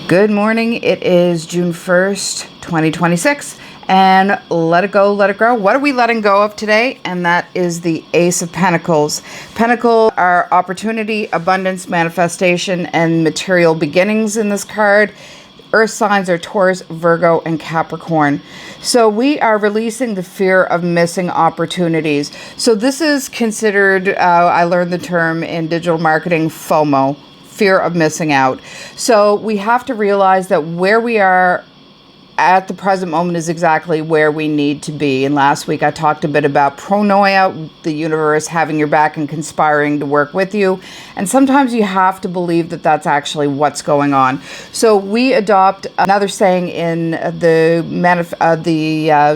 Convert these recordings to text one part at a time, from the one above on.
Good morning. It is June 1st, 2026, and let it go, let it grow. What are we letting go of today? And that is the Ace of Pentacles. Pentacles are opportunity, abundance, manifestation, and material beginnings in this card. Earth signs are Taurus, Virgo, and Capricorn. So we are releasing the fear of missing opportunities. So this is considered, I learned the term in digital marketing, FOMO. Fear of missing out. So we have to realize that where we are at the present moment is exactly where we need to be. And last week I talked a bit about pronoia, the universe having your back and conspiring to work with you. And sometimes you have to believe that that's actually what's going on. So we adopt another saying in the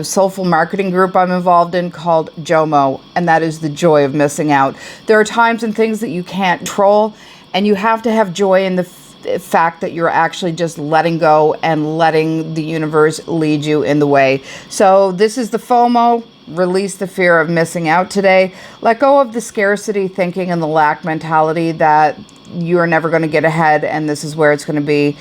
soulful marketing group I'm involved in called JOMO, and that is the joy of missing out. There are times and things that you can't control, and you have to have joy in the fact that you're actually just letting go and letting the universe lead you in the way. So this is the FOMO. Release the fear of missing out today. Let go of the scarcity thinking and the lack mentality that you're never going to get ahead and this is where it's going to be.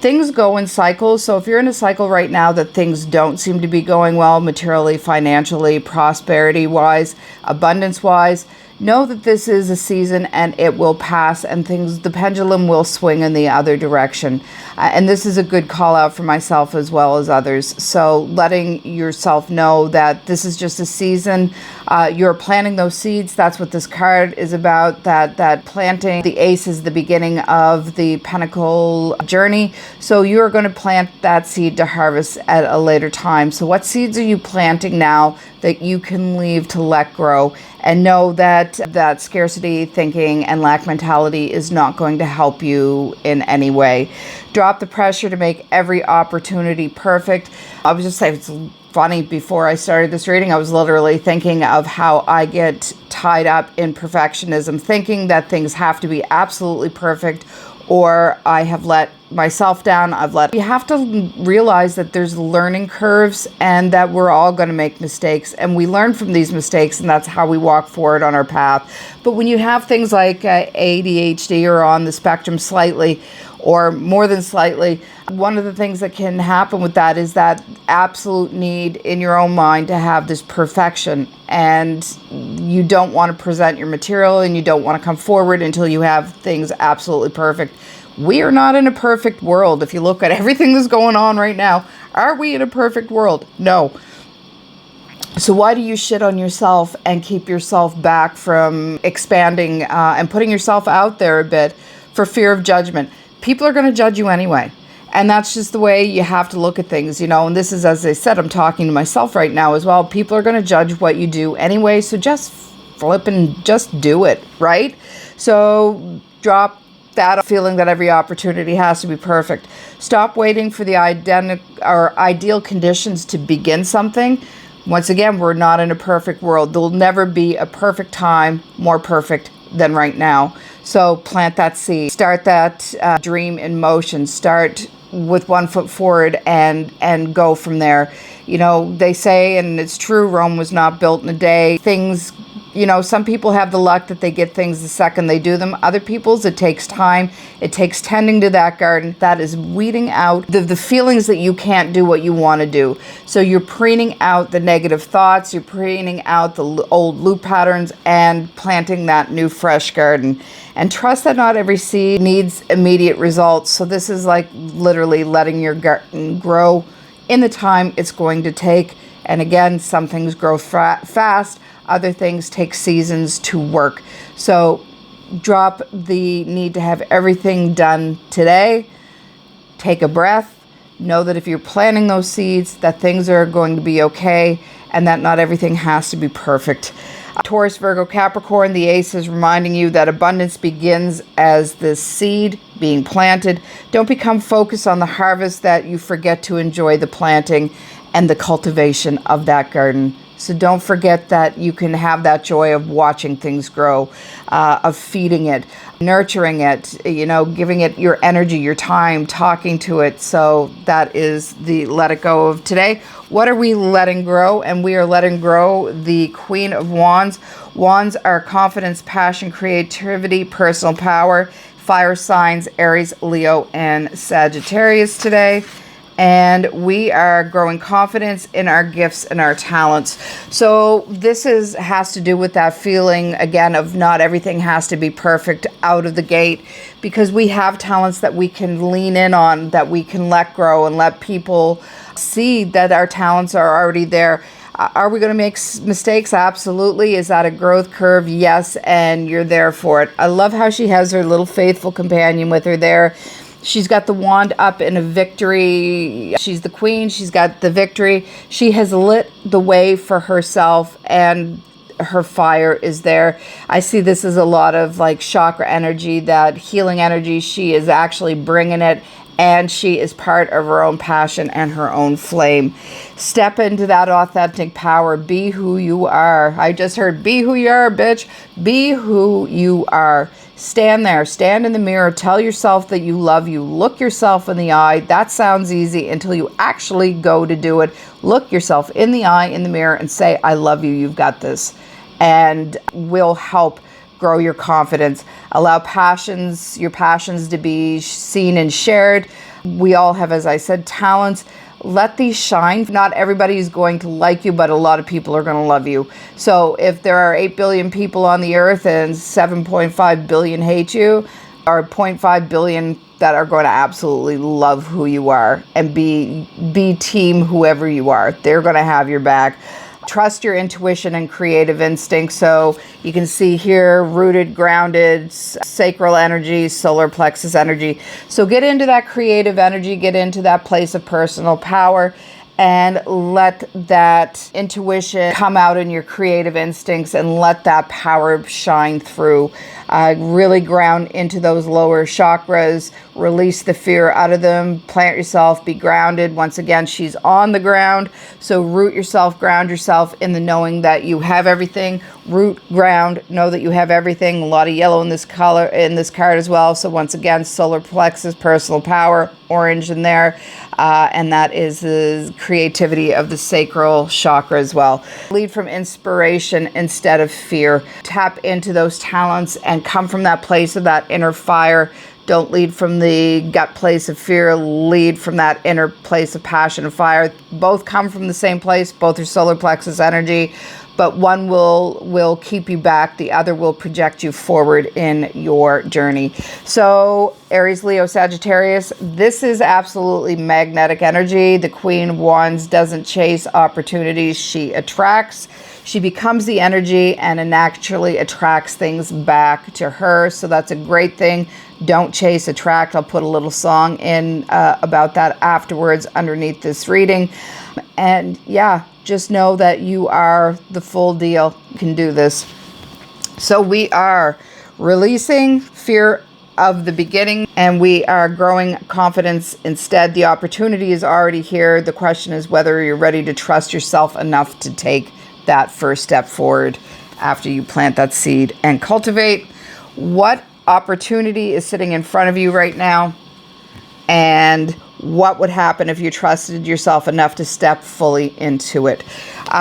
Things go in cycles. So if you're in a cycle right now that things don't seem to be going well materially, financially, prosperity-wise, abundance-wise, know that this is a season and it will pass and the pendulum will swing in the other direction. And this is a good call out for myself as well as others. So letting yourself know that this is just a season. You're planting those seeds. That's what this card is about, that planting. The ace is the beginning of the pentacle journey. So you're going to plant that seed to harvest at a later time. So what seeds are you planting now that you can leave to let grow? And know that scarcity thinking and lack mentality is not going to help you in any way. Drop the pressure to make every opportunity perfect. I was just saying, it's funny, before I started this reading, I was literally thinking of how I get tied up in perfectionism, thinking that things have to be absolutely perfect, or I have let myself down. You have to realize that there's learning curves and that we're all going to make mistakes, and we learn from these mistakes, and that's how we walk forward on our path. But when you have things like ADHD or on the spectrum slightly or more than slightly, one of the things that can happen with that is that absolute need in your own mind to have this perfection, and you don't want to present your material and you don't want to come forward until you have things absolutely perfect. We are not in a perfect world. If you look at everything that's going on right now, are we in a perfect world? No. So why do you shit on yourself and keep yourself back from expanding and putting yourself out there a bit for fear of judgment? People are going to judge you anyway. And that's just the way you have to look at things, and this is, as I said, I'm talking to myself right now as well. People are going to judge what you do anyway, so just flip and just do it, right? So drop that feeling that every opportunity has to be perfect. Stop waiting for the ideal conditions to begin something. Once again, we're not in a perfect world. There'll never be a perfect time more perfect than right now. So plant that seed. Start that dream in motion. Start with one foot forward and go from there. They say, and it's true, Rome was not built in a day. Things, some people have the luck that they get things the second they do them. Other people's, it takes time. It takes tending to that garden. That is weeding out the feelings that you can't do what you want to do. So you're preening out the negative thoughts. You're preening out the old loop patterns and planting that new fresh garden. And trust that not every seed needs immediate results. So this is like literally letting your garden grow in the time it's going to take. And again, some things grow fast. Other things take seasons to work. So drop the need to have everything done today. Take a breath. Know that if you're planting those seeds, that things are going to be okay and that not everything has to be perfect. Taurus, Virgo, Capricorn, the ace is reminding you that abundance begins as the seed being planted. Don't become focused on the harvest that you forget to enjoy the planting and the cultivation of that garden. So don't forget that you can have that joy of watching things grow, of feeding it, nurturing it, giving it your energy, your time, talking to it. So that is the let it go of today. What are we letting grow? And we are letting grow the Queen of Wands. Wands are confidence, passion, creativity, personal power, fire signs, Aries, Leo, and Sagittarius today. And we are growing confidence in our gifts and our talents. So this has to do with that feeling, again, of not everything has to be perfect out of the gate, because we have talents that we can lean in on, that we can let grow and let people see that our talents are already there. Are we going to make mistakes? Absolutely. Is that a growth curve? Yes, and you're there for it. I love how she has her little faithful companion with her there. She's got the wand up in a victory. She's the queen. She's got the victory. She has lit the way for herself, and her fire is there. I see this as a lot of like chakra energy, that healing energy. She is actually bringing it, and she is part of her own passion and her own flame. Step into that authentic power. Be who you are. I just heard, be who you are, bitch. Be who you are. Stand there. Stand in the mirror. Tell yourself that you love you. Look yourself in the eye. That sounds easy until you actually go to do it. Look yourself in the eye, in the mirror, and say, I love you. You've got this. And will help grow your confidence. Allow your passions to be seen and shared. We all have, as I said, talents. Let these shine. Not everybody is going to like you, but a lot of people are going to love you. So if there are 8 billion people on the earth and 7.5 billion hate you, or 0.5 billion that are going to absolutely love who you are and be team whoever you are, they're going to have your back. Trust your intuition and creative instinct. So you can see here, rooted, grounded, sacral energy, solar plexus energy. So get into that creative energy, get into that place of personal power, and let that intuition come out in your creative instincts, and let that power shine through. Really ground into those lower chakras, release the fear out of them, plant yourself, be grounded. Once again, she's on the ground. So root yourself, ground yourself in the knowing that you have everything. Root, ground, know that you have everything. A lot of yellow in this color, in this card as well. So once again, solar plexus, personal power, orange in there. And that is the creativity of the sacral chakra as well. Lead from inspiration instead of fear. Tap into those talents and come from that place of that inner fire. Don't lead from the gut place of fear. Lead from that inner place of passion and fire. Both come from the same place. Both are solar plexus energy. But one will keep you back. The other will project you forward in your journey. So Aries, Leo, Sagittarius, this is absolutely magnetic energy. The Queen of Wands doesn't chase opportunities. She attracts. She becomes the energy and it naturally attracts things back to her. So that's a great thing. Don't chase, attract. I'll put a little song in about that afterwards underneath this reading. And yeah, just know that you are the full deal. You can do this. So we are releasing fear of the beginning, and we are growing confidence instead. The opportunity is already here. The question is whether you're ready to trust yourself enough to take that first step forward after you plant that seed and cultivate. What opportunity is sitting in front of you right now? And what would happen if you trusted yourself enough to step fully into it?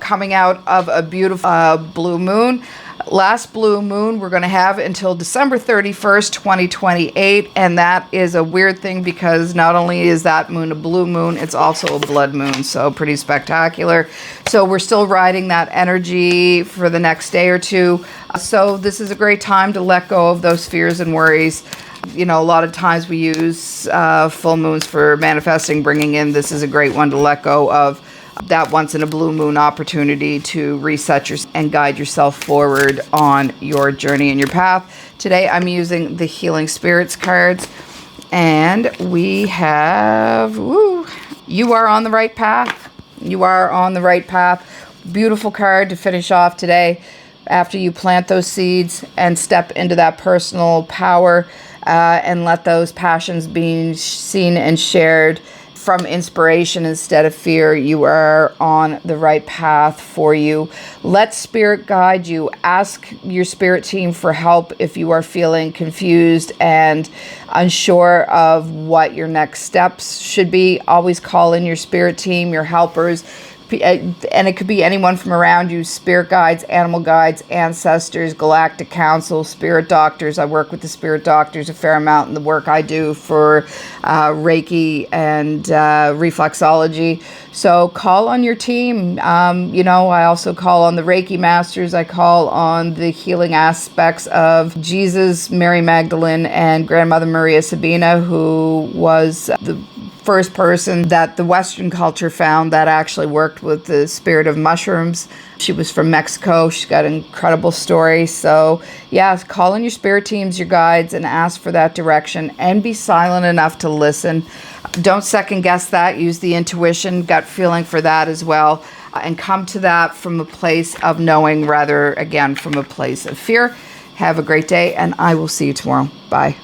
Coming out of a beautiful blue moon. Last blue moon we're going to have until December 31st, 2028. And that is a weird thing because not only is that moon a blue moon, it's also a blood moon. So pretty spectacular. So we're still riding that energy for the next day or two. So this is a great time to let go of those fears and worries. You know, a lot of times we use full moons for manifesting, bringing in. This is a great one to let go of that once in a blue moon opportunity to reset and guide yourself forward on your journey and your path. Today I'm using the Healing Spirits cards, and we have, you are on the right path. You are on the right path. Beautiful card to finish off today after you plant those seeds and step into that personal power. And let those passions be seen and shared from inspiration instead of fear. You are on the right path for you. Let spirit guide you. Ask your spirit team for help if you are feeling confused and unsure of what your next steps should be. Always call in your spirit team, your helpers. And it could be anyone from around you: spirit guides, animal guides, ancestors, galactic council, spirit doctors. I work with the spirit doctors a fair amount in the work I do for Reiki and reflexology. So call on your team. You know, I also call on the Reiki masters. I call on the healing aspects of Jesus, Mary Magdalene, and Grandmother Maria Sabina, who was the first person that the Western culture found that actually worked with the spirit of mushrooms. She was from Mexico. She's got an incredible story. So yeah, call in your spirit teams, your guides, and ask for that direction, and be silent enough to listen. Don't second guess that. Use the intuition, gut feeling for that as well, and come to that from a place of knowing rather, again, from a place of fear. Have a great day, and I will see you tomorrow. Bye.